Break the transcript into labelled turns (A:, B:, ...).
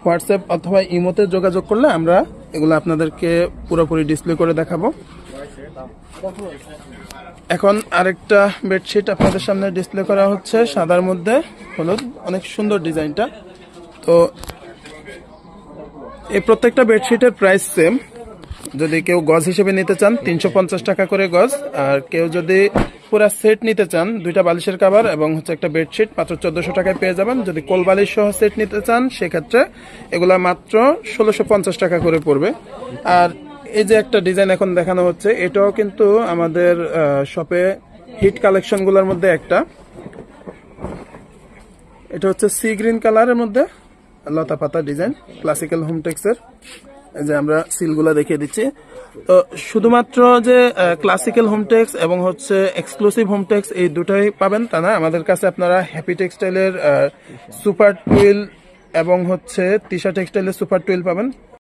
A: WhatsApp অথবা ইমোতে যোগাযোগ করলে আমরা এগুলো আপনাদেরকে পুরোপুরি ডিসপ্লে করে দেখাবো। এখন আরেকটা বেডশিট আপনাদের সামনে ডিসপ্লে করা হচ্ছে, সাদার মধ্যে হলুদ, অনেক সুন্দর ডিজাইনটা। তো এই প্রত্যেকটা বেডশিটের প্রাইস সেম। যদি কেউ গজ হিসেবে নিতে চান 350 টাকা করে গজ, আর কেউ যদি পুরা সেট নিতে চান, দুইটা বালিশের কভার এবং হচ্ছে একটা বেডশিট, মাত্র 1400 টাকায় পেয়ে যাবেন। যদি কোল বালিশ সহ সেট নিতে চান সেক্ষেত্রে এগুলা মাত্র 1650 টাকা করে পড়বে। আর এই যে একটা ডিজাইন এখন দেখানো হচ্ছে, এটাও কিন্তু আমাদের শপে হিট কালেকশন গুলোর মধ্যে একটা। এটা হচ্ছে সি গ্রিন কালারের মধ্যে লতা পাতা ডিজাইন, ক্লাসিক্যাল হোমটেক্সের। যে আমরা সিলগুলা দেখিয়ে দিচ্ছি। তো শুধুমাত্র যে ক্লাসিক্যাল হোমটেক্স এবং হচ্ছে এক্সক্লুসিভ হোমটেক্স এই দুটাই পাবেন তা না, আমাদের কাছে আপনারা হ্যাপি টেক্সটাইলের সুপার টুইল এবং হচ্ছে তিশা টেক্সটাইলের সুপার টুইল পাবেন।